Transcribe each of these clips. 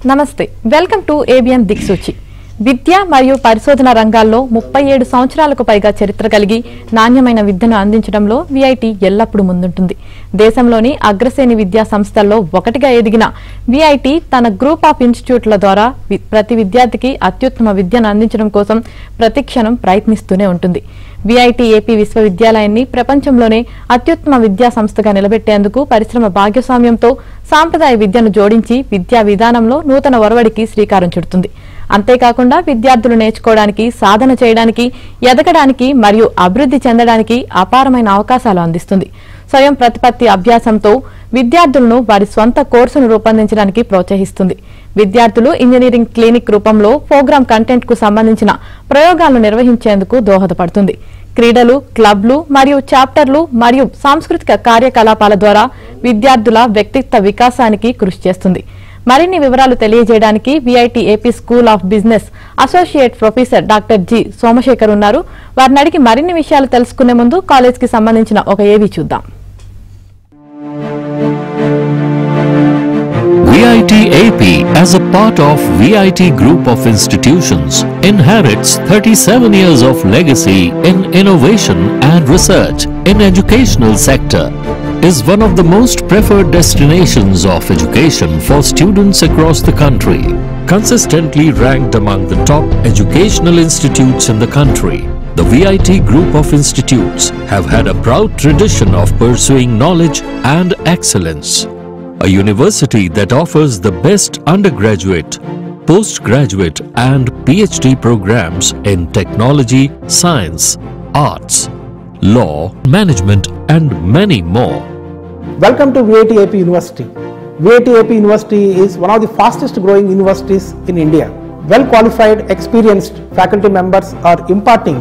నమస్తే, welcome to ABN దిక్సూచి. విద్య మరియు పరిశోధన రంగాల్లో 37 సంవత్సరాలకు పైగా చరిత్ర కలిగి నాణ్యమైన విద్యను అందించడంలో విఐటి ఎల్లప్పుడూ ముందుంటుంది. దేశంలోని అగ్రశ్రేణి విద్యా సంస్థల్లో ఒకటిగా ఎదిగిన విఐటి తన గ్రూప్ ఆఫ్ ఇన్స్టిట్యూట్ల ద్వారా ప్రతి విద్యార్థికి అత్యుత్తమ విద్యను అందించడం కోసం ప్రతిక్షణం ప్రయత్నిస్తూనే ఉంటుంది. విఐటి ఏపీ విశ్వవిద్యాలయాన్ని ప్రపంచంలోనే అత్యుత్తమ విద్యా సంస్థగా నిలబెట్టేందుకు పరిశ్రమ భాగస్వామ్యంతో సాంప్రదాయ విద్యను జోడించి విద్యా విధానంలో నూతన ఒరవడికి శ్రీకారం చుడుతుంది. అంతేకాకుండా విద్యార్థులు నేర్చుకోవడానికి, సాధన చేయడానికి, ఎదగడానికి మరియు అభివృద్ధి చెందడానికి అపారమైన అవకాశాలు అందిస్తుంది. స్వయం ప్రతిపత్తి అభ్యాసంతో విద్యార్థులను వారి స్వంత కోర్సును రూపొందించడానికి ప్రోత్సహిస్తుంది. విద్యార్థులు ఇంజనీరింగ్ క్లినిక్ రూపంలో ప్రోగ్రామ్ కంటెంట్ కు సంబంధించిన ప్రయోగాలను నిర్వహించేందుకు దోహదపడుతుంది. క్రీడలు, క్లబ్లు మరియు చాప్టర్లు మరియు సాంస్కృతిక కార్యకలాపాల ద్వారా విద్యార్థుల వ్యక్తిత్వ వికాసానికి కృషి చేస్తుంది. మరిన్ని వివరాలు తెలియజేయడానికి VIT AP school of business associate professor doctor G Somasekhar ఉన్నారు. వారిని అడిగి మరిన్ని విషయాలు తెలుసుకునే ముందు కాలేజ్ కి సంబంధించిన ఒక ఏవి చూద్దాం. VIT AP, as a part of VIT Group of Institutions, inherits 37 years of legacy in innovation and research in educational sector, is one of the most preferred destinations of education for students across the country, consistently ranked among the top educational institutes in the country. The VIT Group of Institutes have had a proud tradition of pursuing knowledge and excellence. A university that offers the best undergraduate, postgraduate and PhD programs in technology, science, arts, law, management and many more. Welcome to VIT AP University. VIT AP University is one of the fastest growing universities in India. Well qualified, experienced faculty members are imparting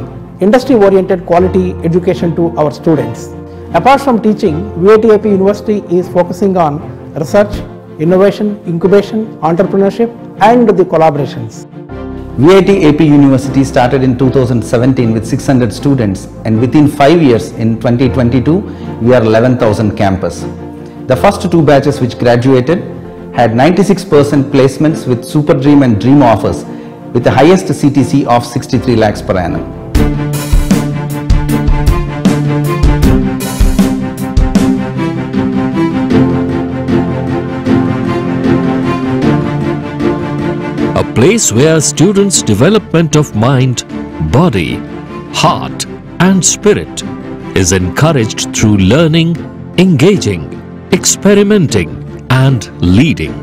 industry oriented quality education to our students. Apart from teaching, VIT AP University is focusing on research, innovation, incubation, entrepreneurship and the collaborations. VIT AP University started in 2017 with 600 students, and within 5 years in 2022 we are 11,000 campus. The first 2 batches which graduated had 96% placements with Super Dream and Dream offers with the highest CTC of 63 lakhs per annum. A place where students' development of mind, body, heart and spirit is encouraged through learning, engaging, experimenting and leading.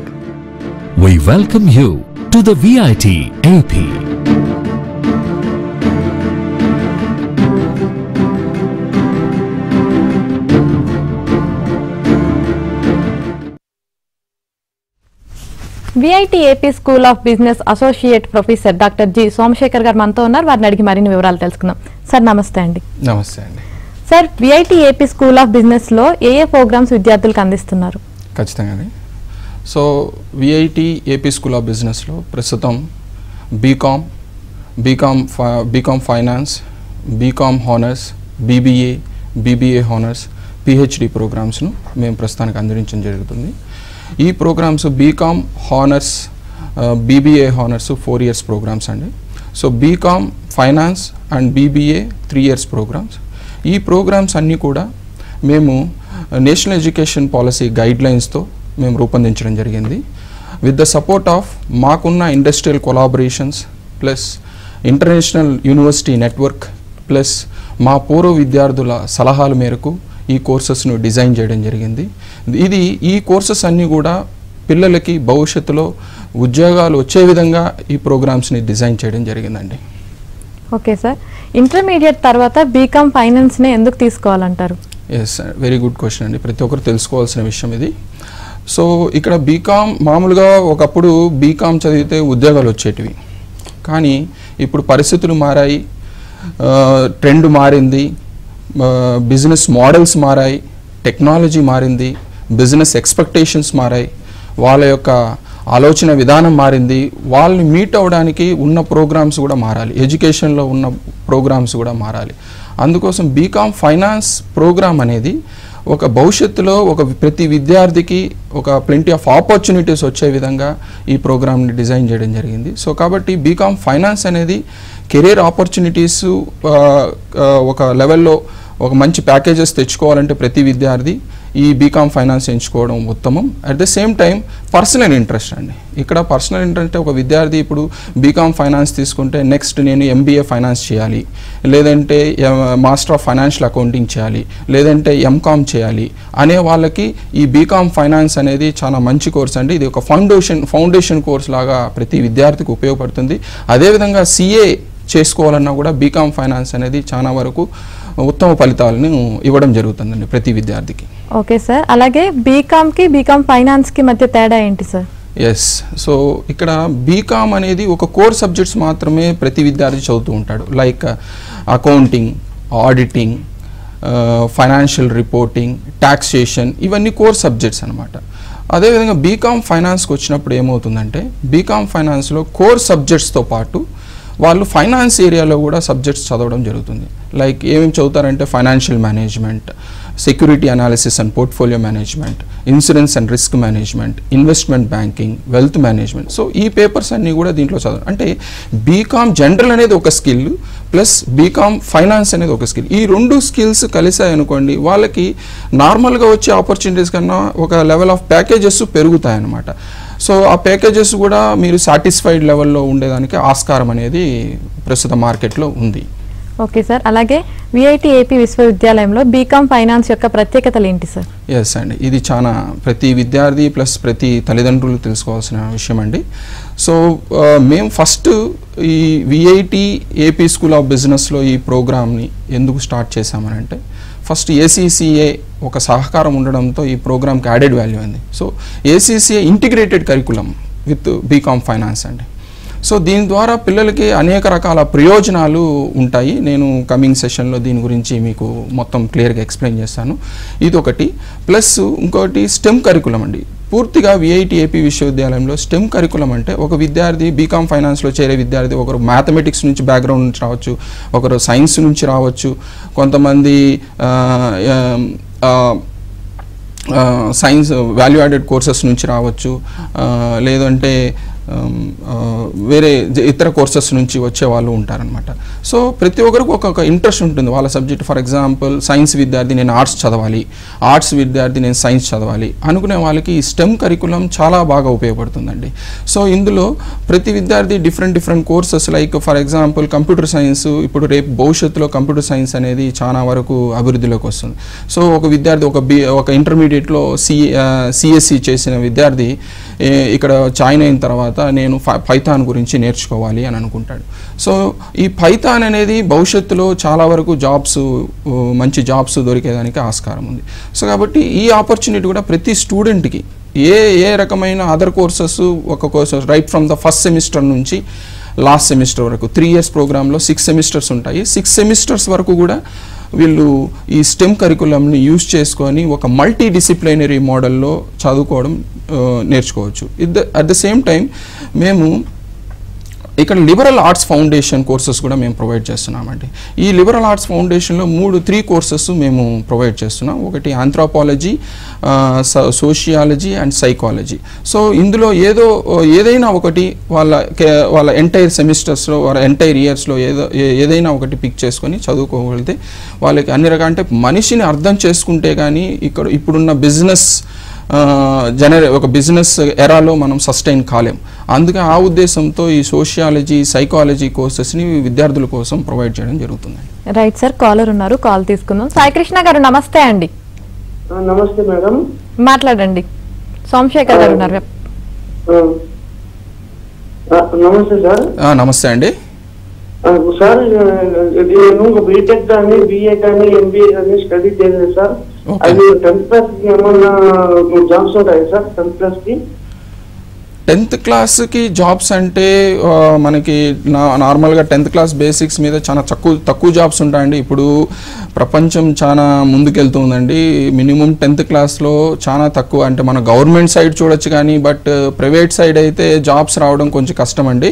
We welcome you to the VIT AP. VIT AP school of business associate professor doctor G Somasekhar garu మనతో ఉన్నారు. వారిని అడిగి మరిన్ని వివరాలు తెలుసుకుందాం. Sir నమస్తే అండి. నమస్తే అండి. Sir, VIT AP school of business లో ఏ ప్రోగ్రామ్స్ విద్యార్థులకు అందిస్తున్నారు? ఖచ్చితంగా. So VIT AP school of బిజినెస్లో ప్రస్తుతం BCom finance, BCom honours, BBA honours, PhD ప్రోగ్రామ్స్ను మేము ప్రస్తుతానికి అందించడం జరుగుతుంది. ఈ programmes BCom honours, BBA honours 4 years programmes అండి. So BCom finance and BBA 3 years programmes. ఈ ప్రోగ్రామ్స్ అన్నీ కూడా మేము నేషనల్ ఎడ్యుకేషన్ పాలసీ గైడ్లైన్స్తో మేము రూపొందించడం జరిగింది. విత్ ద సపోర్ట్ ఆఫ్ మాకున్న industrial collaborations plus international university network plus మా పూర్వ విద్యార్థుల సలహాల మేరకు ఈ కోర్సెస్ను డిజైన్ చేయడం జరిగింది. ఈ కోర్సెస్ అన్నీ కూడా పిల్లలకి భవిష్యత్తులో ఉద్యోగాలు వచ్చే విధంగా ఈ ప్రోగ్రామ్స్ని డిజైన్ చేయడం జరిగిందండి. ఓకే సార్, ఇంటర్మీడియట్ తర్వాత బీకామ్ ఫైనాన్స్ని ఎందుకు తీసుకోవాలంటారు? ఎస్, వెరీ గుడ్ క్వశ్చన్ అండి. ప్రతి ఒక్కరు తెలుసుకోవాల్సిన విషయం ఇది. సో ఇక్కడ బీకామ్ మామూలుగా ఒకప్పుడు బీకామ్ చదివితే ఉద్యోగాలు వచ్చేటివి, కానీ ఇప్పుడు పరిస్థితులు మారాయి, ట్రెండ్ మారింది, బిజినెస్ మోడల్స్ మారాయి, టెక్నాలజీ మారింది, బిజినెస్ ఎక్స్పెక్టేషన్స్ మారాయి, వాళ్ళ యొక్క ఆలోచన విధానం మారింది. వాళ్ళని మీట్ అవ్వడానికి ఉన్న ప్రోగ్రామ్స్ కూడా మారాలి, ఎడ్యుకేషన్లో ఉన్న ప్రోగ్రామ్స్ కూడా మారాలి. అందుకోసం బీకామ్ ఫైనాన్స్ ప్రోగ్రామ్ అనేది ఒక భవిష్యత్తులో ప్రతి విద్యార్థికి ఒక ప్లెంటీ ఆఫ్ ఆపర్చునిటీస్ వచ్చే విధంగా ఈ ప్రోగ్రామ్ని డిజైన్ చేయడం జరిగింది. సో కాబట్టి బీకామ్ ఫైనాన్స్ అనేది కెరీర్ ఆపర్చునిటీస్ ఒక లెవెల్లో ఒక మంచి ప్యాకేజెస్ తెచ్చుకోవాలంటే ప్రతి విద్యార్థి ఈ బీకామ్ ఫైనాన్స్ ఎంచుకోవడం ఉత్తమం. At the same time personal interest అండి. ఇక్కడ పర్సనల్ ఇంట్రెస్ట్ అంటే ఒక విద్యార్థి ఇప్పుడు బీకామ్ ఫైనాన్స్ తీసుకుంటే నెక్స్ట్ నేను ఎంబీఏ ఫైనాన్స్ చేయాలి, లేదంటే మాస్టర్ ఆఫ్ ఫైనాన్షియల్ అకౌంటింగ్ చేయాలి, లేదంటే ఎంకామ్ చేయాలి అనే వాళ్ళకి ఈ బీకామ్ ఫైనాన్స్ అనేది చాలా మంచి కోర్స్ అండి. ఇది ఒక ఫౌండేషన్ కోర్స్ లాగా ప్రతి విద్యార్థికి ఉపయోగపడుతుంది. అదేవిధంగా సిఏ చేసుకోవాలన్నా కూడా బీకామ్ ఫైనాన్స్ అనేది చాలా వరకు ఉత్తమ ఫలితాలను ఇవ్వడం జరుగుతుందండి ప్రతి విద్యార్థికి. ఓకే సార్, అలాగే బీకామ్కి బీకామ్ ఫైనాన్స్కి మధ్య తేడా ఏంటి సార్? ఎస్, సో ఇక్కడ బీకామ్ అనేది ఒక కోర్ సబ్జెక్ట్స్ మాత్రమే ప్రతి విద్యార్థి చదువుతూ ఉంటాడు. Like accounting, auditing, financial reporting, taxation, ఇవన్నీ కోర్ సబ్జెక్ట్స్ అనమాట. అదేవిధంగా బీకామ్ ఫైనాన్స్కి వచ్చినప్పుడు ఏమవుతుందంటే బీకామ్ ఫైనాన్స్లో కోర్ సబ్జెక్ట్స్తో పాటు వాళ్ళు ఫైనాన్స్ ఏరియాలో కూడా సబ్జెక్ట్స్ చదవడం జరుగుతుంది. లైక్ ఏమేమి చదువుతారంటే financial management, security analysis and portfolio management, insurance and risk management, investment banking, wealth management. So ఈ పేపర్స్ అన్నీ కూడా దీంట్లో చదవాలి. అంటే బీకామ్ జనరల్ అనేది ఒక స్కిల్ ప్లస్ బీకామ్ ఫైనాన్స్ అనేది ఒక స్కిల్. ఈ రెండు స్కిల్స్ కలిసాయనుకోండి వాళ్ళకి నార్మల్గా వచ్చే ఆపర్చునిటీస్ కన్నా ఒక లెవెల్ ఆఫ్ ప్యాకేజెస్ పెరుగుతాయి అన్నమాట. సో ఆ ప్యాకేజెస్ కూడా మీరు సాటిస్ఫైడ్ లెవెల్లో ఉండేదానికి ఆస్కారం అనేది ప్రస్తుత మార్కెట్లో ఉంది. ఓకే సార్, అలాగే విఐటి ఏపీ విశ్వవిద్యాలయంలో బీకామ్ ఫైనాన్స్ యొక్క ప్రత్యేకతలు ఏంటి సార్? ఎస్ అండి, ఇది చాలా ప్రతి విద్యార్థి ప్లస్ ప్రతి తల్లిదండ్రులు తెలుసుకోవాల్సిన విషయం అండి. సో మేము ఫస్ట్ ఈ విఐటి ఏపీ స్కూల్ ఆఫ్ బిజినెస్లో ఈ ప్రోగ్రామ్ని ఎందుకు స్టార్ట్ చేశామనంటే ఫస్ట్ ఏసీసీఏ ఒక సహకారం ఉండడంతో ఈ ప్రోగ్రామ్కి యాడెడ్ వాల్యూ అయింది. So ACCA integrated curriculum with BCom finance అండి. సో దీని ద్వారా పిల్లలకి అనేక రకాల ప్రయోజనాలు ఉంటాయి. నేను కమింగ్ సెషన్లో దీని గురించి మీకు మొత్తం క్లియర్గా ఎక్స్ప్లెయిన్ చేస్తాను. ఇది ఒకటి. ప్లస్ ఇంకోటి స్టెమ్ కరికులం అండి. పూర్తిగా విఐటి ఏపీ విశ్వవిద్యాలయంలో స్టెమ్ కరికులం అంటే ఒక విద్యార్థి బీకామ్ ఫైనాన్స్లో చేరే విద్యార్థి ఒకరు మ్యాథమెటిక్స్ నుంచి బ్యాక్గ్రౌండ్ నుంచి రావచ్చు, ఒకరు సైన్స్ నుంచి రావచ్చు, కొంతమంది సైన్స్ వాల్యూ యాడెడ్ కోర్సెస్ నుంచి రావచ్చు, లేదంటే వేరే ఇతర కోర్సెస్ నుంచి వచ్చే వాళ్ళు ఉంటారనమాట. సో ప్రతి ఒక్కరికి ఒక్కొక్క ఇంట్రెస్ట్ ఉంటుంది వాళ్ళ సబ్జెక్ట్. ఫర్ ఎగ్జాంపుల్ సైన్స్ విద్యార్థి నేను ఆర్ట్స్ చదవాలి, ఆర్ట్స్ విద్యార్థి నేను సైన్స్ చదవాలి అనుకునే వాళ్ళకి ఈ స్టెమ్ కరికులం చాలా బాగా ఉపయోగపడుతుందండి. సో ఇందులో ప్రతి విద్యార్థి different courses like for example computer science, ఇప్పుడు రేపు భవిష్యత్తులో కంప్యూటర్ సైన్స్ అనేది చాలా వరకు అభివృద్ధిలోకి వస్తుంది. సో ఒక విద్యార్థి ఒక ఇంటర్మీడియట్లో సిఎస్సి చేసిన విద్యార్థి ఇక్కడ జాయిన్ అయిన తర్వాత నేను పైథాన్ గురించి నేర్చుకోవాలి అని అనుకుంటాడు. సో ఈ పైథాన్ అనేది భవిష్యత్తులో చాలా వరకు మంచి జాబ్స్ దొరికేదానికి ఆస్కారం ఉంది. సో కాబట్టి ఈ ఆపర్చునిటీ కూడా ప్రతి స్టూడెంట్కి ఏ రకమైన అదర్ కోర్సెస్ ఒక courses right from the first semester నుంచి లాస్ట్ సెమిస్టర్ వరకు 3 years ప్రోగ్రాంలో 6 సెమిస్టర్స్ ఉంటాయి. 6 సెమిస్టర్స్ వరకు కూడా వీళ్ళు ఈ స్టెమ్ కరికులంని యూజ్ చేసుకొని ఒక మల్టీ డిసిప్లినరీ మోడల్లో చదువుకోవడం నేర్చుకోవచ్చు. అట్ ద సేమ్ టైం మేము ఇక్కడ లిబరల్ ఆర్ట్స్ ఫౌండేషన్ కోర్సెస్ కూడా మేము ప్రొవైడ్ చేస్తున్నామండి. ఈ లిబరల్ ఆర్ట్స్ ఫౌండేషన్లో 3 కోర్సెస్ మేము ప్రొవైడ్ చేస్తున్నాం. ఒకటి anthropology, sociology and psychology. So ఇందులో ఏదైనా ఒకటి వాళ్ళ ఎంటైర్ సెమిస్టర్స్లో వాళ్ళ ఎంటైర్ ఇయర్స్లో ఏదైనా ఒకటి పిక్ చేసుకొని చదువుకోగలిగితే వాళ్ళకి అన్ని రకాల అంటే మనిషిని అర్థం చేసుకుంటే కానీ ఇప్పుడున్న ఒక బిజినెస్ ఎరాలో మనం సస్టైన్ కాలేం. అందుకే ఆ ఉద్దేశంతో ఈ సోషియాలజీ, సైకాలజీ కోర్సెస్ని విద్యార్థుల కోసం ప్రొవైడ్ చేయడం జరుగుతుంది. రైట్ సార్, కాలర్ ఉన్నారు, కాల్ తీసుకుందాం. సాయికృష్ణ గారు నమస్తే అండి. నమస్తే మేడం, మాట్లాడండి. సోమశేఖర్ గారు ఉన్నారు. నమస్తే సార్. నమస్తే అండి సార్. నేను బీటెక్ కానీ బిఏ కానీ ఎంబీఏ కానీ స్టడీ చేయలేదు సార్. అది 10th class కి ఏమన్నా జాబ్స్ ఉంటాయి సార్? 10th class కి 10th క్లాస్కి జాబ్స్ అంటే మనకి నార్మల్గా 10th class బేసిక్స్ మీద చాలా తక్కువ జాబ్స్ ఉంటాయండి. ఇప్పుడు ప్రపంచం చాలా ముందుకెళ్తుందండి. మినిమం 10th classలో చాలా తక్కువ, అంటే మన గవర్నమెంట్ సైడ్ చూడొచ్చు కానీ బట్ ప్రైవేట్ సైడ్ అయితే జాబ్స్ రావడం కొంచెం కష్టం అండి.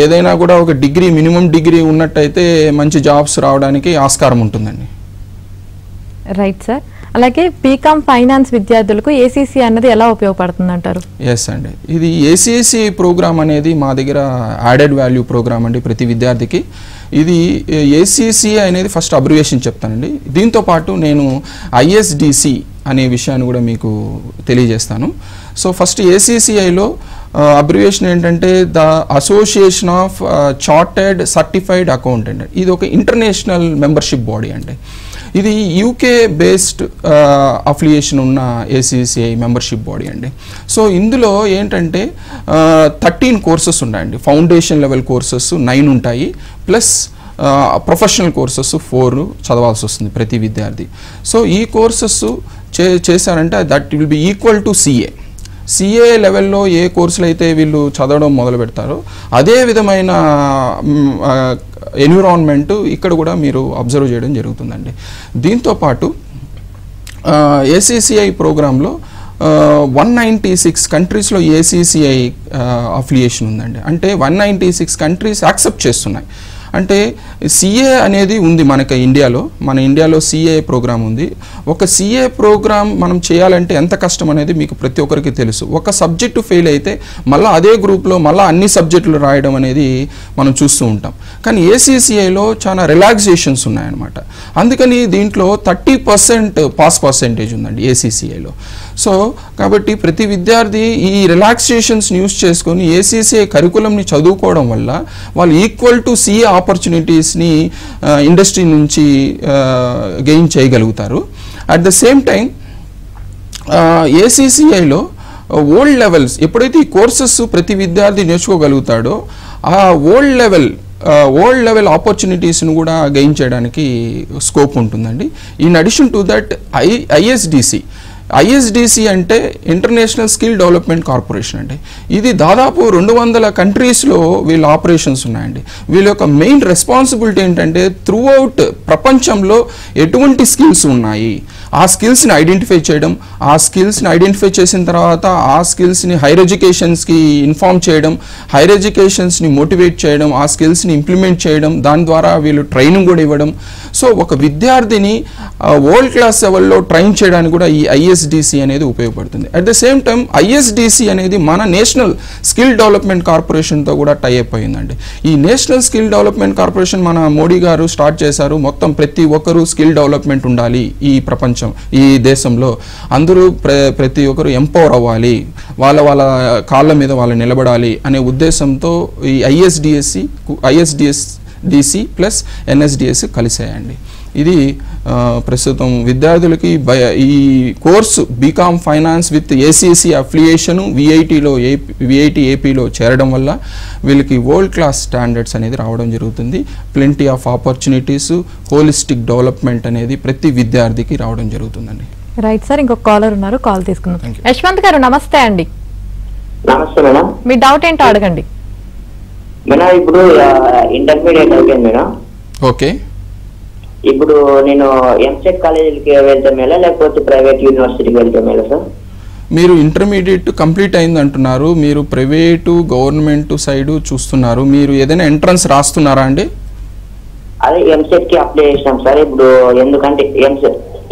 ఏదైనా కూడా ఒక మినిమం డిగ్రీ ఉన్నట్టయితే మంచి జాబ్స్ రావడానికి ఆస్కారం ఉంటుందండి. Right sir. అలాగే బీకామ్ ఫైనాన్స్ విద్యార్థులకు ఏసీసీ అన్నది ఎలా ఉపయోగపడుతుంది అంటారు? ఎస్ అండి, ఇది ఏసీసీ ప్రోగ్రామ్ అనేది మా దగ్గర యాడెడ్ వాల్యూ ప్రోగ్రామ్ అండి ప్రతి విద్యార్థికి. ఇది ఏసీసీ అనేది ఫస్ట్ అబ్రివేషన్ చెప్తానండి. దీంతో పాటు నేను ఐఎస్డిసి అనే విషయాన్ని కూడా మీకు తెలియజేస్తాను. సో ఫస్ట్ ఏసీసీఐలో అబ్రివేషన్ ఏంటంటే the association of chartered certified accountant. ఇది ఒక ఇంటర్నేషనల్ మెంబర్షిప్ బాడీ అండి. ఇది యూకే బేస్డ్ అఫిలియేషన్ ఉన్న ఏసీసీఐ మెంబర్షిప్ బాడీ అండి. సో ఇందులో ఏంటంటే 13 కోర్సెస్ ఉన్నాయండి. ఫౌండేషన్ లెవెల్ కోర్సెస్ 9 ఉంటాయి, ప్లస్ ప్రొఫెషనల్ కోర్సెస్ 4 చదవాల్సి వస్తుంది ప్రతి విద్యార్థి. సో ఈ కోర్సెస్ చేశారంటే that will be equal to CA లెవెల్లో ఏ కోర్సులు అయితే వీళ్ళు చదవడం మొదలు పెడతారో అదే విధమైన ఎన్విరాన్మెంట్ ఇక్కడ కూడా మీరు అబ్జర్వ్ చేయడం జరుగుతుందండి. దీంతోపాటు ఏసీసీఐ ప్రోగ్రాంలో 196 కంట్రీస్లో ఏసీసీఐ అఫిలియేషన్ ఉందండి. అంటే 196 కంట్రీస్ యాక్సెప్ట్ చేస్తున్నాయి. అంటే సిఏ అనేది ఉంది మన ఇండియాలో సిఏ ప్రోగ్రామ్ ఉంది. ఒక సిఏ ప్రోగ్రామ్ మనం చేయాలంటే ఎంత కష్టం అనేది మీకు ప్రతి ఒక్కరికి తెలుసు. ఒక సబ్జెక్టు ఫెయిల్ అయితే మళ్ళీ అదే గ్రూప్లో మళ్ళీ అన్ని సబ్జెక్టులు రాయడం అనేది మనం చూస్తూ ఉంటాం. కానీ ఏసీసీఐలో చాలా రిలాక్సేషన్స్ ఉన్నాయన్నమాట. అందుకని దీంట్లో 30% పాస్ పర్సెంటేజ్ ఉందండి ఏసీసీఐలో. సో కాబట్టి ప్రతి విద్యార్థి ఈ రిలాక్సేషన్స్ని యూస్ చేసుకొని ఏసీసీఐ కరికులంని చదువుకోవడం వల్ల వాళ్ళు ఈక్వల్ టు సిఏ ఆపర్చునిటీస్ని ఇండస్ట్రీ నుంచి గెయిన్ చేయగలుగుతారు. అట్ ద సేమ్ టైం ఏసీసీఐలో ఓల్డ్ లెవెల్స్ ఎప్పుడైతే ఈ కోర్సెస్ ప్రతి విద్యార్థి నేర్చుకోగలుగుతాడో ఆ ఓల్డ్ లెవెల్ ఆపర్చునిటీస్ను కూడా గెయిన్ చేయడానికి స్కోప్ ఉంటుందండి. ఇన్ అడిషన్ టు దట్ ఐఎస్డిసి అంటే ఇంటర్నేషనల్ స్కిల్ డెవలప్మెంట్ కార్పొరేషన్ అండి. ఇది దాదాపు 200 కంట్రీస్లో వీళ్ళ ఆపరేషన్స్ ఉన్నాయండి. వీళ్ళ యొక్క మెయిన్ రెస్పాన్సిబిలిటీ ఏంటంటే త్రూ అవుట్ ప్రపంచంలో ఎటువంటి స్కిల్స్ ఉన్నాయి ఆ స్కిల్స్ని ఐడెంటిఫై చేయడం, ఆ స్కిల్స్ని ఐడెంటిఫై చేసిన తర్వాత ఆ స్కిల్స్ని హైర్ ఎడ్యుకేషన్స్కి ఇన్ఫార్మ్ చేయడం, హైర్ ఎడ్యుకేషన్స్ని మోటివేట్ చేయడం, ఆ స్కిల్స్ని ఇంప్లిమెంట్ చేయడం, దాని ద్వారా వీళ్ళు ట్రైనింగ్ కూడా ఇవ్వడం. సో ఒక విద్యార్థిని వరల్డ్ క్లాస్ లెవెల్లో ట్రైన్ చేయడానికి కూడా ఈ ఐఎస్డిసి అనేది ఉపయోగపడుతుంది. అట్ ద సేమ్ టైం ఐఎస్డిసి అనేది మన నేషనల్ స్కిల్ డెవలప్మెంట్ కార్పొరేషన్తో కూడా టైఅప్ అయిందండి. ఈ నేషనల్ స్కిల్ డెవలప్మెంట్ కార్పొరేషన్ మన మోడీ గారు స్టార్ట్ చేశారు. మొత్తం ప్రతి ఒక్కరూ స్కిల్ డెవలప్మెంట్ ఉండాలి ఈ ప్రపంచం ఈ దేశంలో, అందరూ ప్రతి ఒక్కరు ఎంపవర్ అవ్వాలి, వాళ్ళ కాళ్ళ మీద వాళ్ళు నిలబడాలి అనే ఉద్దేశంతో ఈ ఐఎస్డిసి ప్లస్ ఎన్ఎస్డిఎస్ కలిసాయండి. ఇది ప్రస్తుతం విద్యార్థులకి ఈ course BCom finance with ACC అఫిలియేషను విఐటి ఏపీలో చేరడం వల్ల వీళ్ళకి వరల్డ్ క్లాస్ స్టాండర్డ్స్ అనేది రావడం జరుగుతుంది. Plenty of opportunities, holistic development అనేది ప్రతి విద్యార్థికి రావడం జరుగుతుందండి. రైట్ సార్, ఇంకొక కాలర్ ఉన్నారు, కాల్ తీసుకుందాం. యశ్వంత్ గారు నమస్తే అండి. నమస్తే మేడం. మీ డౌట్ ఏంటో అడగండి. మేడం ఇప్పుడు ఇంటర్మీడియట్ అయిపోయింది మేడం. ఓకే, ఇప్పుడు నేను ఎంసెట్ కాలేజీకి వెళ్తే మేలా లేకపోతే ప్రైవేట్ యూనివర్సిటీకి వెళ్తే మేలా సార్? మీరు ఇంటర్మీడియట్ కంప్లీట్ అయింది అంటున్నారు, మీరు ప్రైవేటు గవర్నమెంట్ సైడ్ చూస్తున్నారు, మీరు ఏదైనా ఎంట్రన్స్ రాస్తున్నారా అండి? అదే ఎంసెట్ కి అప్లై చేసినాం సార్. ఇప్పుడు ఎందుకంటే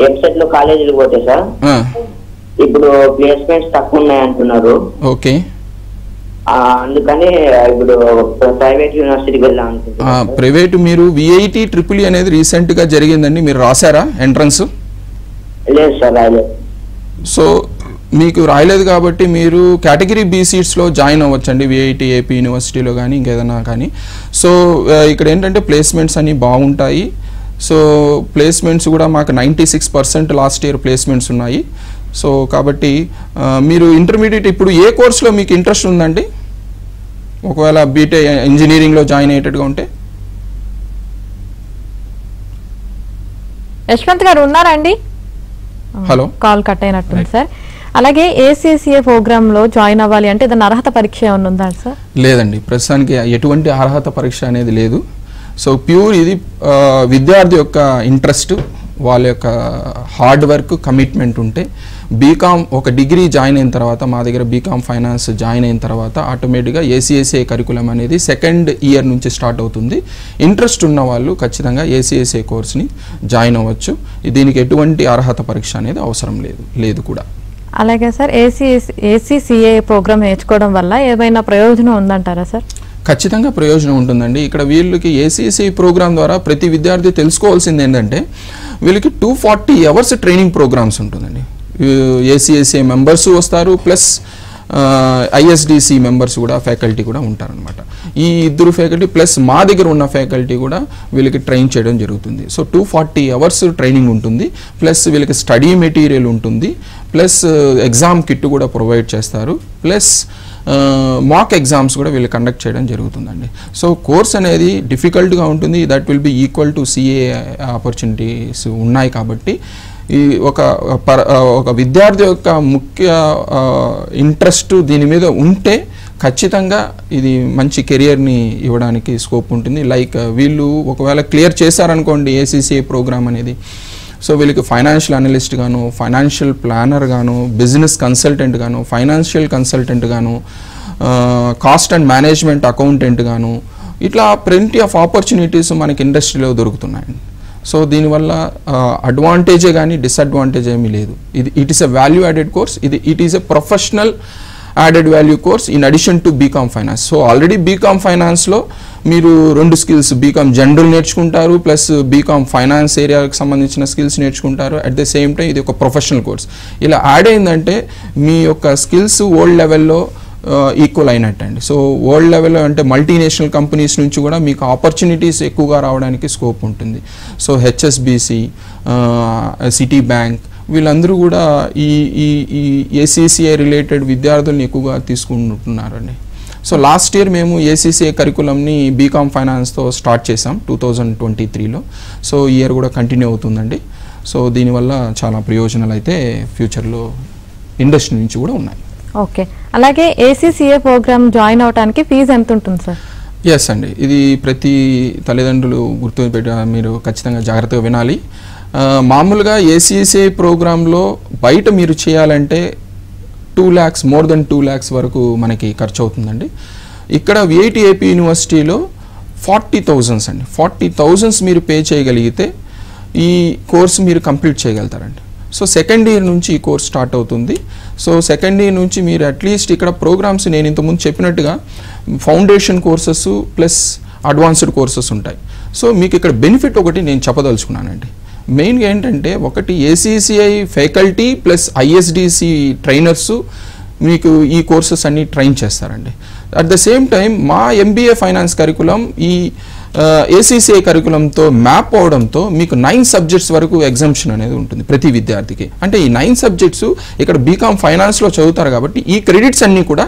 ఎంసెట్ లో కాలేజీకి పోతే సార్ ఇప్పుడు ప్లేస్మెంట్స్ తక్కువ ఉన్నాయి అంటున్నారు. ఓకే, అందుకని ఇప్పుడు ప్రైవేట్ యూనివర్సిటీకి వెళ్దాం అనుకుంటున్నాను. ప్రైవేట్ మీరు విఐటి ట్రిపుల్ అనేది రీసెంట్ గా జరిగిందండి, మీరు రాశారా ఎంట్రన్స్? లేదు సార్, రాయలేదు. సో మీకు రాయలేదు కాబట్టి మీరు కేటగిరీ బి సీట్స్లో జాయిన్ అవ్వచ్చండి విఐటి ఏపీ యూనివర్సిటీలో కానీ ఇంకేదైనా కానీ. సో ఇక్కడ ఏంటంటే ప్లేస్మెంట్స్ అన్నీ బాగుంటాయి. సో ప్లేస్మెంట్స్ కూడా మాకు 96% లాస్ట్ ఇయర్ ప్లేస్మెంట్స్ ఉన్నాయి. సో కాబట్టి మీరు ఇంటర్మీడియట్ ఇప్పుడు ఏ కోర్సులో మీకు ఇంట్రెస్ట్ ఉందండి? ఒకవేళ బీటెక్ ఇంజనీరింగ్లో జాయిన్ అయ్యేటట్టుగా ఉంటే. యశ్వంత్ గారు ఉన్నారా అండి? హలో, కాల్ కట్ అయినట్టుంది సార్. అలాగే ఏసీసీఏ ప్రోగ్రామ్ లో జాయిన్ అవ్వాలి అంటే ఏదైనా అర్హత పరీక్ష ఏమైనా ఉందా సార్? లేదండి, ప్రస్తుతానికి ఎటువంటి అర్హత పరీక్ష అనేది లేదు. సో ప్యూర్ ఇది విద్యార్థి యొక్క ఇంట్రెస్ట్, వాళ్ళ యొక్క హార్డ్ వర్క్, కమిట్మెంట్ ఉంటే బీకామ్ ఒక డిగ్రీ జాయిన్ అయిన తర్వాత మా దగ్గర బీకామ్ ఫైనాన్స్ జాయిన్ అయిన తర్వాత ఆటోమేటిక్గా ఏసీఎస్ఏ కరికులం అనేది సెకండ్ ఇయర్ నుంచి స్టార్ట్ అవుతుంది. ఇంట్రెస్ట్ ఉన్న వాళ్ళు ఖచ్చితంగా ఏసీఎస్ఏ కోర్స్ని జాయిన్ అవ్వచ్చు. దీనికి ఎటువంటి అర్హత పరీక్ష అనేది అవసరం లేదు కూడా. అలాగే సార్, ఏసీసీఏ ప్రోగ్రామ్ నేర్చుకోవడం వల్ల ఏమైనా ప్రయోజనం ఉందంటారా సార్? ఖచ్చితంగా ప్రయోజనం ఉంటుందండి. ఇక్కడ వీళ్ళకి ఏసీసీ ప్రోగ్రామ్ ద్వారా ప్రతి విద్యార్థి తెలుసుకోవాల్సింది ఏంటంటే వీళ్ళకి 240 అవర్స్ ట్రైనింగ్ ప్రోగ్రామ్స్ ఉంటుందండి. ఏసీఎస్ఏ మెంబర్స్ వస్తారు, ప్లస్ ఐఎస్డిసి మెంబర్స్ కూడా ఫ్యాకల్టీ కూడా ఉంటారనమాట. ఈ ఇద్దరు ఫ్యాకల్టీ ప్లస్ మా దగ్గర ఉన్న ఫ్యాకల్టీ కూడా వీళ్ళకి ట్రైన్ చేయడం జరుగుతుంది. సో 240 అవర్స్ ట్రైనింగ్ ఉంటుంది, ప్లస్ వీళ్ళకి స్టడీ మెటీరియల్ ఉంటుంది, ప్లస్ ఎగ్జామ్ కిట్ కూడా ప్రొవైడ్ చేస్తారు, ప్లస్ మాక్ ఎగ్జామ్స్ కూడా వీళ్ళు కండక్ట్ చేయడం జరుగుతుందండి. సో కోర్స్ అనేది డిఫికల్ట్గా ఉంటుంది. That will be equal to CA opportunities ఉన్నాయి. కాబట్టి ఈ ఒక విద్యార్థి యొక్క ముఖ్య ఇంట్రెస్ట్ దీని మీద ఉంటే ఖచ్చితంగా ఇది మంచి కెరియర్ని ఇవ్వడానికి స్కోప్ ఉంటుంది. లైక్ వీళ్ళు ఒకవేళ క్లియర్ చేశారనుకోండి ఏసీసీఏ ప్రోగ్రామ్ అనేది, సో వీళ్ళకి ఫైనాన్షియల్ అనలిస్ట్ గాను, ఫైనాన్షియల్ ప్లానర్ గాను, బిజినెస్ కన్సల్టెంట్ గాను, ఫైనాన్షియల్ కన్సల్టెంట్ గాను, కాస్ట్ అండ్ మేనేజ్మెంట్ అకౌంటెంట్ గాను, ఇట్లా ప్లెంటీ ఆఫ్ ఆపర్చునిటీస్ మనకి ఇండస్ట్రీలో దొరుకుతున్నాయండి. సో దీనివల్ల అడ్వాంటేజే కానీ డిసడ్వాంటేజ్ ఏమీ లేదు. It is a value added course. It is a professional added value course in addition to BCom finance. So already BCom ఫైనాన్స్లో మీరు 2 స్కిల్స్ బీకామ్ జనరల్ నేర్చుకుంటారు, ప్లస్ బీకామ్ ఫైనాన్స్ ఏరియాకి సంబంధించిన స్కిల్స్ నేర్చుకుంటారు. అట్ ద సేమ్ టైం ఇది ఒక professional course. ఇలా add అయిందంటే మీ యొక్క స్కిల్స్ వరల్డ్ లెవెల్లో ఈక్వల్ అయినట్టండి. సో వరల్డ్ లెవెల్లో అంటే మల్టీనేషనల్ కంపెనీస్ నుంచి కూడా మీకు ఆపర్చునిటీస్ ఎక్కువగా రావడానికి స్కోప్ ఉంటుంది. సో హెచ్ఎస్బిసి, సిటీ బ్యాంక్ వీళ్ళందరూ కూడా ఈ ఏసీసీఏ రిలేటెడ్ విద్యార్థుల్ని ఎక్కువగా తీసుకుంటున్నారండి. సో లాస్ట్ ఇయర్ మేము ఏసీసీఏ కరికులంని బీకామ్ ఫైనాన్స్తో స్టార్ట్ చేసాం 2023లో. సో ఈ ఇయర్ కూడా కంటిన్యూ అవుతుందండి. సో దీనివల్ల చాలా ప్రయోజనాలు అయితే ఫ్యూచర్లో ఇండస్ట్రీ నుంచి కూడా ఉన్నాయి. ఓకే, అలాగే ఏసీసీఏ ప్రోగ్రామ్ జాయిన్ అవడానికి ఫీజు ఎంత ఉంటుంది సార్? ఎస్ అండి, ఇది ప్రతి తల్లిదండ్రులు గుర్తుపెట్టి మీరు ఖచ్చితంగా జాగ్రత్తగా వినాలి. మామూలుగా ఏసీసీఏ ప్రోగ్రాంలో బయట మీరు చేయాలంటే 2 lakhs, మోర్ దెన్ 2 lakhs వరకు మనకి ఖర్చు అవుతుందండి. ఇక్కడ విఐటి ఏపీ యూనివర్సిటీలో 40,000 అండి. 40,000 మీరు పే చేయగలిగితే ఈ కోర్సు మీరు కంప్లీట్ చేయగలుగుతారండి. సో సెకండ్ ఇయర్ నుంచి ఈ కోర్స్ స్టార్ట్ అవుతుంది. సో సెకండ్ ఇయర్ నుంచి మీరు అట్లీస్ట్ ఇక్కడ ప్రోగ్రామ్స్ నేను ఇంతకుముందు చెప్పినట్టుగా foundation courses plus advanced courses ఉంటాయి. సో మీకు ఇక్కడ బెనిఫిట్ ఒకటి నేను చెప్పదలుచుకున్నానండి. మెయిన్గా ఏంటంటే ఒకటి ఏసీసీఐ ఫ్యాకల్టీ ప్లస్ ఐఎస్డిసి ట్రైనర్సు మీకు ఈ కోర్సెస్ అన్ని ట్రైన్ చేస్తారండి. అట్ ద సేమ్ టైం మా ఎంబీఏ ఫైనాన్స్ కరికులం ఈ ఏసీసీఐ కరికులంతో మ్యాప్ అవడంతో మీకు 9 సబ్జెక్ట్స్ వరకు ఎగ్జామ్షన్ అనేది ఉంటుంది ప్రతి విద్యార్థికి. అంటే ఈ 9 సబ్జెక్ట్స్ ఇక్కడ బీకామ్ ఫైనాన్స్లో చదువుతారు కాబట్టి ఈ క్రెడిట్స్ అన్నీ కూడా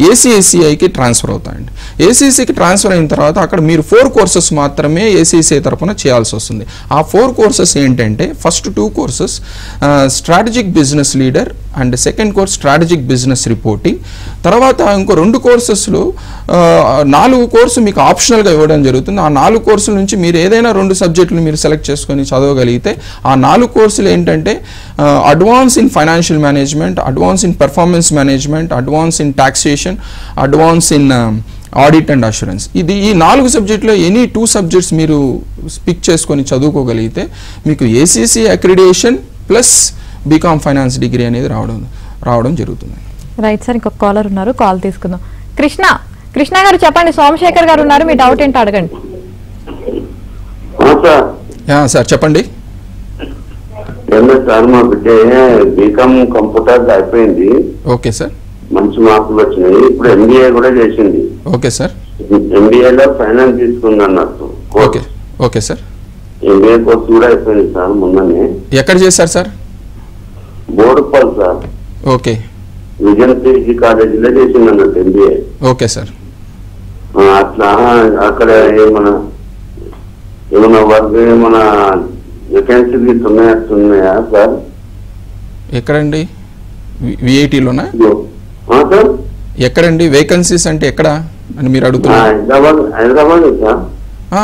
ఏసీఐకి ట్రాన్స్ఫర్ అవుతాయండి. ఏసీసీకి ట్రాన్స్ఫర్ అయిన తర్వాత అక్కడ మీరు 4 కోర్సెస్ మాత్రమే ఏసీసీఐ తరఫున చేయాల్సి వస్తుంది. ఆ 4 కోర్సెస్ ఏంటంటే first 2 courses strategic business leader and second course strategic business reporting. తర్వాత ఇంకో 2 కోర్సెస్లో 4 కోర్సు మీకు ఆప్షనల్గా ఇవ్వడం జరుగుతుంది. ఆ 4 కోర్సుల నుంచి మీరు ఏదైనా 2 సబ్జెక్టులు మీరు సెలెక్ట్ చేసుకొని చదవగలిగితే ఆ 4 కోర్సులు ఏంటంటే advance in financial management, advance in performance management, advance in taxation, advance in audit and assurance. ఈ 4 సబ్జెక్టులో ఎనీ 2 సబ్జెక్ట్స్ మీరు పిక్ చేసుకొని చదువుకోగలిగితే మీకు ACC accreditation plus BCom finance degree అనేది రావడం జరుగుతుంది. రైట్ సార్, ఇంకొక కాలర్ ఉన్నారు, కాల్ తీసుకుందాం. కృష్ణ గారు చెప్పండి. సోమశేఖర్ గారు ఉన్నారు, మీ డౌట్ ఏంటో అడగండి. సార్ చెప్పండి. సార్ మా బిడ్డ బీకామ్ కంప్యూటర్ అయిపోయింది. ఓకే సార్, మంచి మార్కులు వచ్చినాయి. ఇప్పుడు ఎంబీఏ కూడా చేసింది. Okay sir. ఎంబీఏలో ఫైనాన్స్ తీసుకుంది అన్నట్టు. Okay sir. ఎంబీఏ కోర్స్ కూడా అయిపోయింది సార్ మొన్ననే. ఎక్కడ చేశారు sir? Boduppal sir. Okay. Vision PG కాలేజీలో చేసింది అన్నట్టు ఎంబీఏ. Okay sir. అట్లా అక్కడ ఏమన్నా వర్క్ ఏమన్నా వేకెన్సీస్ ఉన్నాయా సార్? ఎక్కడండి? విఐటీలోనా సార్? ఎక్కడండి వేకెన్సీస్ అంటే ఎక్కడ అని మీరు అడుగుతున్నారు? Hyderabad sir.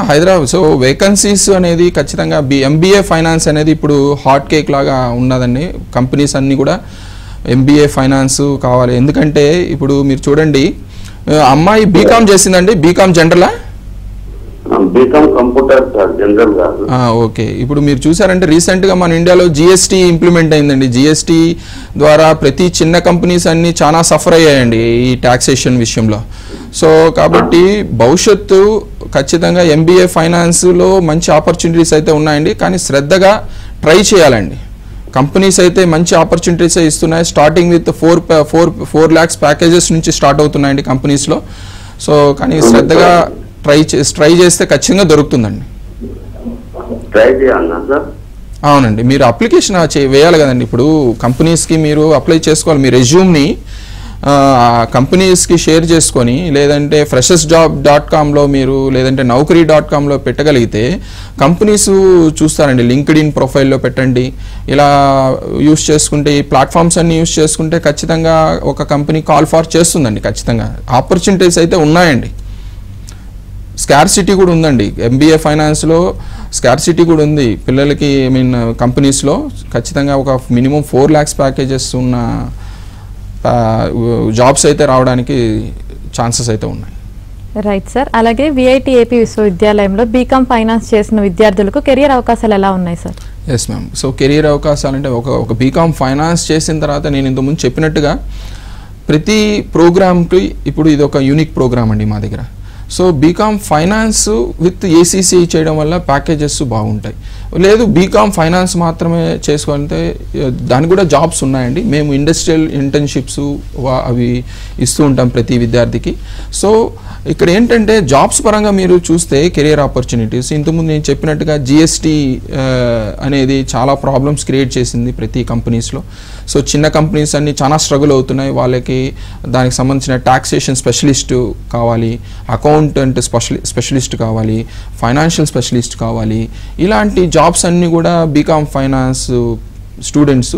Hyderabad. So vacancies అనేది ఖచ్చితంగా ఎంబీఏ ఫైనాన్స్ అనేది ఇప్పుడు హాట్ కేక్ లాగా ఉన్నదండి. కంపెనీస్ అన్నీ కూడా MBA ఫైనాన్స్ కావాలి. ఎందుకంటే ఇప్పుడు మీరు చూడండి, అమ్మాయి బీకామ్ చేసిందండి, బీకామ్ జనరలా? బీకామ్ కంప్యూటర్ జనరల్ కాదు. ఓకే. ఇప్పుడు మీరు చూసారంటే రీసెంట్గా మన ఇండియాలో GST ఇంప్లిమెంట్ అయిందండి. GST ద్వారా ప్రతి చిన్న కంపెనీస్ అన్ని చాలా సఫర్ అయ్యాయండి ఈ టాక్సేషన్ విషయంలో. సో కాబట్టి భవిష్యత్తు ఖచ్చితంగా MBA ఫైనాన్స్లో మంచి ఆపర్చునిటీస్ అయితే ఉన్నాయండి, కానీ శ్రద్ధగా ట్రై చేయాలండి. కంపెనీస్ అయితే మంచి ఆపర్చునిటీస్ ఇస్తున్నాయి. స్టార్టింగ్ విత్ 4 lakhs ప్యాకేజెస్ నుంచి స్టార్ట్ అవుతున్నాయండి కంపెనీస్లో. సో కానీ శ్రద్ధగా ట్రై చేస్తే ఖచ్చితంగా దొరుకుతుందండి. అవునండి. మీరు అప్లికేషన్ వేయాలి కదండి. ఇప్పుడు కంపెనీస్కి మీరు అప్లై చేసుకోవాలి. మీ రెజ్యూమ్ని కంపెనీస్కి షేర్ చేసుకొని, లేదంటే freshers.com మీరు లేదంటే naukri.comలో పెట్టగలిగితే కంపెనీస్ చూస్తారండి. లింక్డ్ఇన్ ప్రొఫైల్లో పెట్టండి. ఇలా యూస్ చేసుకుంటే, ఈ ప్లాట్ఫామ్స్ అన్ని యూస్ చేసుకుంటే ఖచ్చితంగా ఒక కంపెనీ కాల్ ఫార్ చేస్తుందండి. ఖచ్చితంగా ఆపర్చునిటీస్ అయితే ఉన్నాయండి. స్కార్సిటీ కూడా ఉందండి. MBA ఫైనాన్స్లో స్కార్సిటీ కూడా ఉంది పిల్లలకి. కంపెనీస్లో ఖచ్చితంగా ఒక మినిమం 4 lakhs ప్యాకేజెస్ ఉన్న జాబ్స్ అయితే రావడానికి ఛాన్సెస్ అయితే ఉన్నాయి. Right sir. అలాగే VIT AP విశ్వవిద్యాలయంలో బీకామ్ ఫైనాన్స్ చేసిన విద్యార్థులకు కెరియర్ అవకాశాలు ఎలా ఉన్నాయి సార్? Yes ma'am. సో కెరియర్ అవకాశాలు అంటే ఒక బీకామ్ ఫైనాన్స్ చేసిన తర్వాత నేను ఇంతకుముందు చెప్పినట్టుగా ప్రతి ప్రోగ్రామ్కి ఇప్పుడు ఇది ఒక యూనిక్ ప్రోగ్రామ్ అండి మా దగ్గర. So BCom finance with ACC చేయడం వల్ల ప్యాకేజెస్ బాగుంటాయి. లేదు బీకామ్ ఫైనాన్స్ మాత్రమే చేసుకోవాలంటే దానికి కూడా జాబ్స్ ఉన్నాయండి. మేము ఇండస్ట్రియల్ ఇంటర్న్షిప్స్ అవి ఇస్తూ ఉంటాం ప్రతి విద్యార్థికి. సో ఇక్కడ ఏంటంటే జాబ్స్ పరంగా మీరు చూస్తే కెరియర్ ఆపర్చునిటీస్, ఇంతకుముందు నేను చెప్పినట్టుగా GST అనేది చాలా ప్రాబ్లమ్స్ క్రియేట్ చేసింది ప్రతి కంపెనీస్లో. సో చిన్న కంపెనీస్ అన్ని చాలా స్ట్రగుల్ అవుతున్నాయి. వాళ్ళకి దానికి సంబంధించిన టాక్సేషన్ స్పెషలిస్ట్ కావాలి, అకౌంటెంట్ స్పెషలిస్ట్ కావాలి, ఫైనాన్షియల్ స్పెషలిస్ట్ కావాలి. ఇలాంటి జాబ్స్ అన్నీ కూడా బీకామ్ ఫైనాన్స్ స్టూడెంట్స్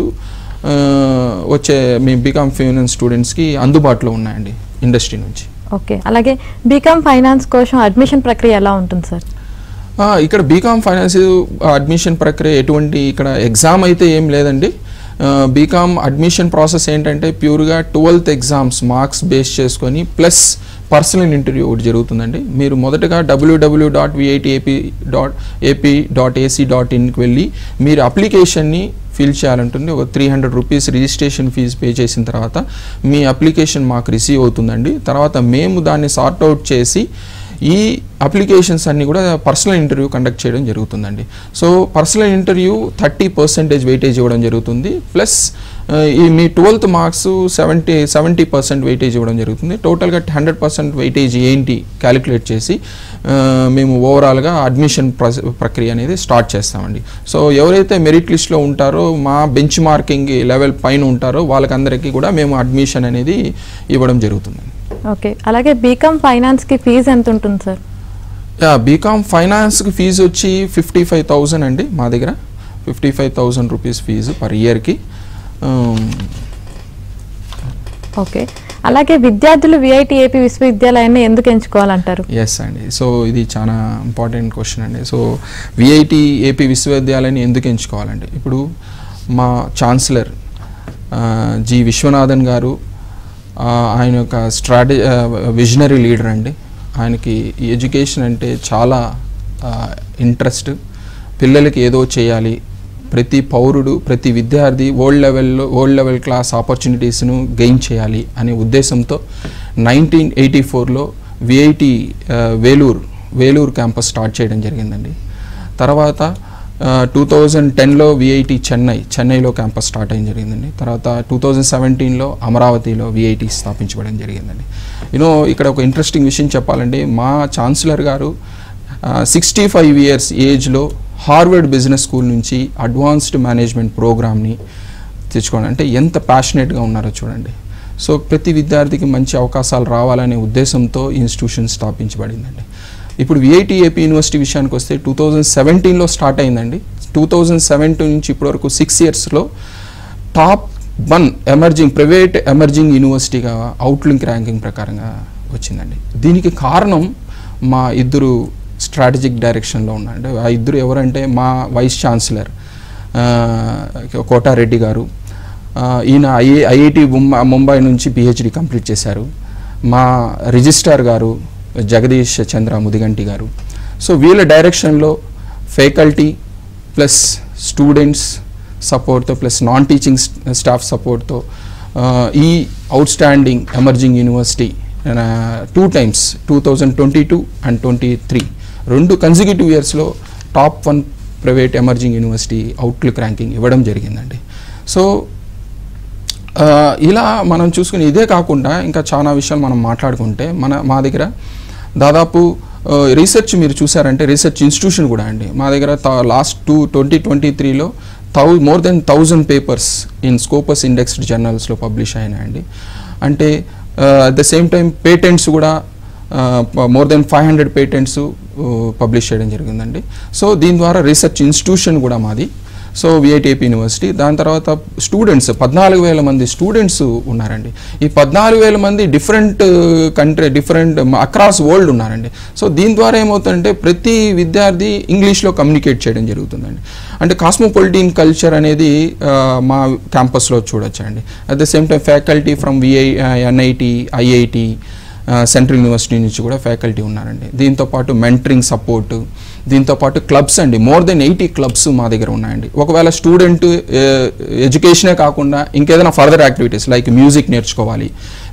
వచ్చే మీ బీకామ్ ఫైనాన్స్ స్టూడెంట్స్కి అందుబాటులో ఉన్నాయండి ఇండస్ట్రీ నుంచి. ఓకే. అలాగే బీకామ్ ఫైనాన్స్ కోసం అడ్మిషన్ ప్రక్రియ ఎలా ఉంటుంది సార్? ఇక్కడ బీకామ్ ఫైనాన్స్ అడ్మిషన్ ప్రక్రియ ఎటువంటి ఇక్కడ ఎగ్జామ్ అయితే ఏం లేదండి. బీకామ్ అడ్మిషన్ ప్రాసెస్ ఏంటంటే ప్యూర్గా 12th ఎగ్జామ్స్ మార్క్స్ బేస్ చేసుకొని ప్లస్ పర్సనల్ ఇంటర్వ్యూ ఒకటి జరుగుతుందండి. మీరు మొదటగా www.vitap.ac.in వెళ్ళి మీరు అప్లికేషన్ని ఫిల్ చేయాలంటుంది. ఒక 300 రూపీస్ రిజిస్ట్రేషన్ ఫీజు పే చేసిన తర్వాత మీ అప్లికేషన్ మాకు రిసీవ్ అవుతుందండి. తర్వాత మేము దాన్ని సార్ట్అవుట్ చేసి ఈ అప్లికేషన్స్ అన్నీ కూడా పర్సనల్ ఇంటర్వ్యూ కండక్ట్ చేయడం జరుగుతుందండి. సో పర్సనల్ ఇంటర్వ్యూ 30% వెయిటేజ్ ఇవ్వడం జరుగుతుంది. ప్లస్ ఈ మీ 12th మార్క్స్ 70% వెయిటేజ్ ఇవ్వడం జరుగుతుంది. టోటల్గా 100% వెయిటేజ్ ఏంటి క్యాలిక్యులేట్ చేసి మేము ఓవరాల్గా అడ్మిషన్ ప్రక్రియ అనేది స్టార్ట్ చేస్తామండి. సో ఎవరైతే మెరిట్ లిస్ట్లో ఉంటారో, మా బెంచ్ మార్కింగ్ లెవెల్ పైన ఉంటారో వాళ్ళకందరికీ కూడా మేము అడ్మిషన్ అనేది ఇవ్వడం జరుగుతుంది. ఓకే. అలాగే బీకామ్ ఫైనాన్స్కి ఫీజు ఎంత ఉంటుంది సార్? బీకామ్ ఫైనాన్స్కి ఫీజు వచ్చి 55,000 అండి మా దగ్గర. 55,000 రూపీస్ ఫీజు పర్ ఇయర్కి. ఓకే. అలాగే విద్యార్థులు VIT AP విశ్వవిద్యాలయాన్ని ఎందుకు ఎంచుకోవాలంటారు? ఎస్ అండి. సో ఇది చాలా ఇంపార్టెంట్ క్వశ్చన్ అండి. సో VIT AP విశ్వవిద్యాలయాన్ని ఎందుకు ఎంచుకోవాలండి? ఇప్పుడు మా ఛాన్సలర్ G. విశ్వనాథన్ గారు ఆయన ఒక విజనరీ లీడర్ అండి. ఆయనకి ఎడ్యుకేషన్ అంటే చాలా ఇంట్రెస్ట్. పిల్లలకి ఏదో చేయాలి, ప్రతి పౌరుడు ప్రతి విద్యార్థి వరల్డ్ లెవెల్ క్లాస్ ఆపర్చునిటీస్ను గెయిన్ చేయాలి అనే ఉద్దేశంతో 1984లో VIT వేలూరు క్యాంపస్ స్టార్ట్ చేయడం జరిగిందండి. తర్వాత 2010లో VIT చెన్నైలో క్యాంపస్ స్టార్ట్ అయ్యి జరిగిందండి. తర్వాత 2017లో అమరావతిలో VIT స్థాపించబడడం జరిగిందండి. ఇక్కడ ఒక ఇంట్రెస్టింగ్ విషయం చెప్పాలంటే, మా ఛాన్సలర్ గారు 65 years ఏజ్లో హార్వర్డ్ బిజినెస్ స్కూల్ నుంచి అడ్వాన్స్డ్ మేనేజ్మెంట్ ప్రోగ్రామ్ని తెచ్చుకోండి. అంటే ఎంత ప్యాషనేట్గా ఉన్నారో చూడండి. సో ప్రతి విద్యార్థికి మంచి అవకాశాలు రావాలనే ఉద్దేశంతో ఇన్స్టిట్యూషన్ స్థాపించబడిందండి. ఇప్పుడు VIT AP యూనివర్సిటీ విషయానికి వస్తే 2017లో స్టార్ట్ అయిందండి. 2017 నుంచి ఇప్పటివరకు 6 yearsలో టాప్ 1 ప్రైవేట్ ఎమర్జింగ్ యూనివర్సిటీగా అవుట్లింక్ ర్యాంకింగ్ ప్రకారంగా వచ్చిందండి. దీనికి కారణం మా ఇద్దరు స్ట్రాటజిక్ డైరెక్షన్లో ఉన్నారండి. ఆ ఇద్దరు ఎవరంటే మా వైస్ ఛాన్సలర్ కోటారెడ్డి గారు, ఈయన ఐఐటి ముంబై నుంచి పిహెచ్డి కంప్లీట్ చేశారు. మా రిజిస్ట్రార్ గారు జగదీష్ చంద్ర ముదిగంటి గారు. సో వీళ్ళ డైరెక్షన్లో ఫ్యాకల్టీ ప్లస్ స్టూడెంట్స్ సపోర్ట్తో ప్లస్ నాన్ టీచింగ్ స్టాఫ్ సపోర్ట్తో ఈ outstanding emerging university 2 times 2022 and 23 2 consecutive ఇయర్స్లో top 1 private emerging university outlook ranking ఇవ్వడం జరిగిందండి. సో ఇలా మనం చూసుకుని ఇదే కాకుండా ఇంకా చాలా విషయాలు మనం మాట్లాడుకుంటే మా దగ్గర దాదాపు రీసెర్చ్ మీరు చూసారంటే రీసెర్చ్ ఇన్స్టిట్యూషన్ కూడా అండి మా దగ్గర లాస్ట్ 2023లో more than 1000 పేపర్స్ ఇన్ స్కోపస్ ఇండెక్స్డ్ జర్నల్స్లో పబ్లిష్ అయినాయండి. అంటే at the same time patents కూడా more than 500 పేటెంట్స్ పబ్లిష్ చేయడం జరిగిందండి. సో దీని ద్వారా రీసెర్చ్ ఇన్స్టిట్యూషన్ కూడా మాది. So VIT AP university. దాని తర్వాత స్టూడెంట్స్ 14,000 మంది స్టూడెంట్స్ ఉన్నారండి. ఈ 14,000 మంది different country different across world ఉన్నారండి. సో దీని ద్వారా ఏమవుతుందంటే ప్రతి విద్యార్థి ఇంగ్లీష్లో కమ్యూనికేట్ చేయడం జరుగుతుందండి. అంటే కాస్మోపాలిటన్ కల్చర్ అనేది మా క్యాంపస్లో చూడొచ్చండి. At the same time faculty from NIT IIT central university నుంచి కూడా ఫ్యాకల్టీ ఉన్నారండి. దీంతోపాటు మెంటరింగ్ సపోర్ట్, దీంతోపాటు క్లబ్స్ అండి more than 80 క్లబ్స్ మా దగ్గర ఉన్నాయండి. ఒకవేళ స్టూడెంట్ ఎడ్యుకేషనే కాకుండా ఇంకేదైనా ఫర్దర్ యాక్టివిటీస్ లైక్ మ్యూజిక్ నేర్చుకోవాలి,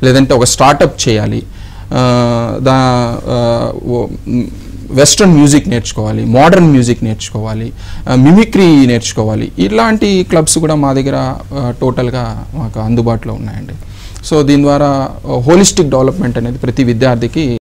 లేదంటే ఒక స్టార్టప్ చేయాలి, వెస్ట్రన్ మ్యూజిక్ నేర్చుకోవాలి, మోడర్న్ మ్యూజిక్ నేర్చుకోవాలి, మిమిక్రీ నేర్చుకోవాలి, ఇలాంటి క్లబ్స్ కూడా మా దగ్గర టోటల్గా మాకు అందుబాటులో ఉన్నాయండి. సో దీని ద్వారా హోలిస్టిక్ డెవలప్మెంట్ అనేది ప్రతి విద్యార్థికి